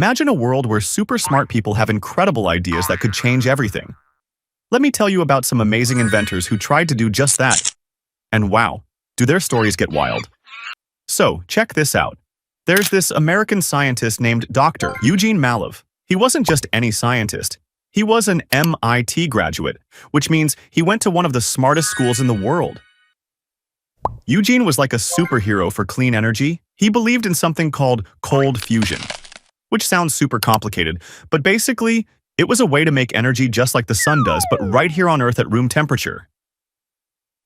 Imagine a world where super smart people have incredible ideas that could change everything. Let me tell you about some amazing inventors who tried to do just that. And wow, do their stories get wild. So, check this out. There's this American scientist named Dr. Eugene Malov. He wasn't just any scientist. He was an MIT graduate, which means he went to one of the smartest schools in the world. Eugene was like a superhero for clean energy. He believed in something called cold fusion, which sounds super complicated, but basically, it was a way to make energy just like the sun does, but right here on Earth at room temperature.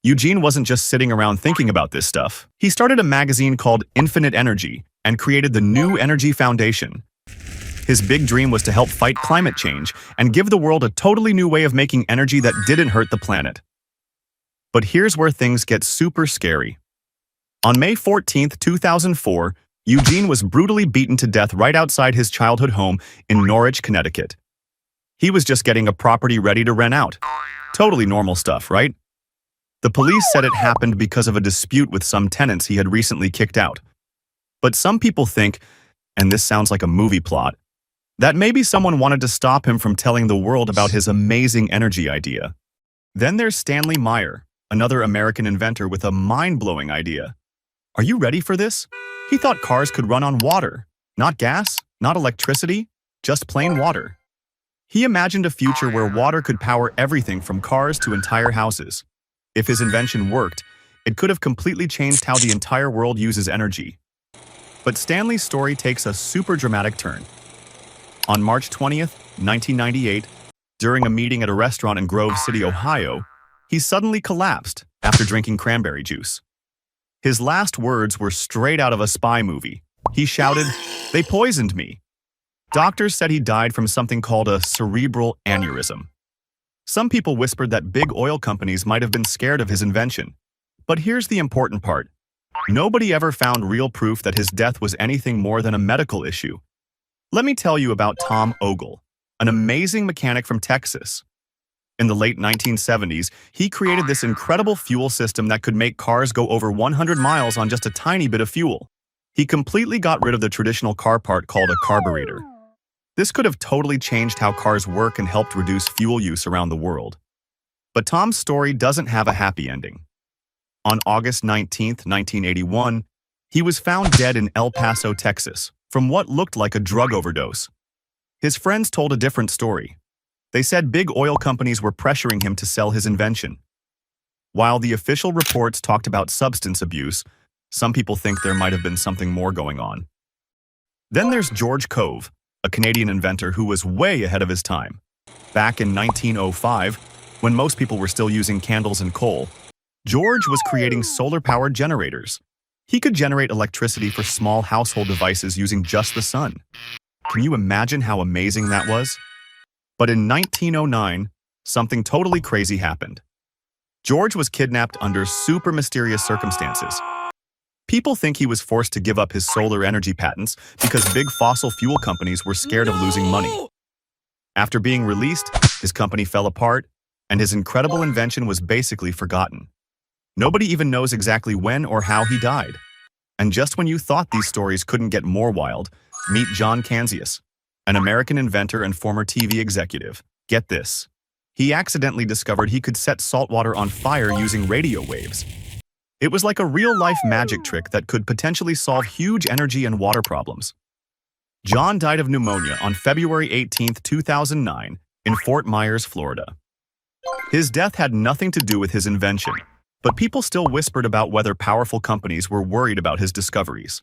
Eugene wasn't just sitting around thinking about this stuff. He started a magazine called Infinite Energy and created the New Energy Foundation. His big dream was to help fight climate change and give the world a totally new way of making energy that didn't hurt the planet. But here's where things get super scary. On May 14, 2004, Eugene was brutally beaten to death right outside his childhood home in Norwich, Connecticut. He was just getting a property ready to rent out. Totally normal stuff, right? The police said it happened because of a dispute with some tenants he had recently kicked out. But some people think, and this sounds like a movie plot, that maybe someone wanted to stop him from telling the world about his amazing energy idea. Then there's Stanley Meyer, another American inventor with a mind-blowing idea. Are you ready for this? He thought cars could run on water. Not gas, not electricity, just plain water. He imagined a future where water could power everything from cars to entire houses. If his invention worked, it could have completely changed how the entire world uses energy. But Stanley's story takes a super dramatic turn. On March 20th, 1998, during a meeting at a restaurant in Grove City, Ohio, he suddenly collapsed after drinking cranberry juice. His last words were straight out of a spy movie. He shouted, "They poisoned me." Doctors said he died from something called a cerebral aneurysm. Some people whispered that big oil companies might have been scared of his invention. But here's the important part. Nobody ever found real proof that his death was anything more than a medical issue. Let me tell you about Tom Ogle, an amazing mechanic from Texas. In the late 1970s, he created this incredible fuel system that could make cars go over 100 miles on just a tiny bit of fuel. He completely got rid of the traditional car part called a carburetor. This could have totally changed how cars work and helped reduce fuel use around the world. But Tom's story doesn't have a happy ending. On August 19, 1981, he was found dead in El Paso, Texas, from what looked like a drug overdose. His friends told a different story. They said big oil companies were pressuring him to sell his invention. While the official reports talked about substance abuse, some people think there might have been something more going on. Then there's George Cove, a Canadian inventor who was way ahead of his time. Back in 1905, when most people were still using candles and coal, George was creating solar-powered generators. He could generate electricity for small household devices using just the sun. Can you imagine how amazing that was? But in 1909, something totally crazy happened. George was kidnapped under super mysterious circumstances. People think he was forced to give up his solar energy patents because big fossil fuel companies were scared of losing money. After being released, his company fell apart, and his incredible invention was basically forgotten. Nobody even knows exactly when or how he died. And just when you thought these stories couldn't get more wild, meet John Canzius, an American inventor and former TV executive. Get this. He accidentally discovered he could set salt water on fire using radio waves. It was like a real-life magic trick that could potentially solve huge energy and water problems. John died of pneumonia on February 18, 2009, in Fort Myers, Florida. His death had nothing to do with his invention, but people still whispered about whether powerful companies were worried about his discoveries.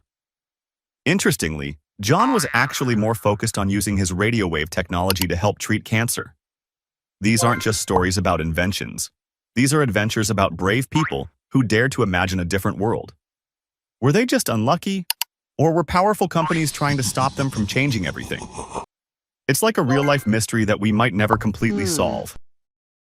Interestingly, John was actually more focused on using his radio wave technology to help treat cancer. These aren't just stories about inventions. These are adventures about brave people who dared to imagine a different world. Were they just unlucky? Or were powerful companies trying to stop them from changing everything? It's like a real-life mystery that we might never completely solve.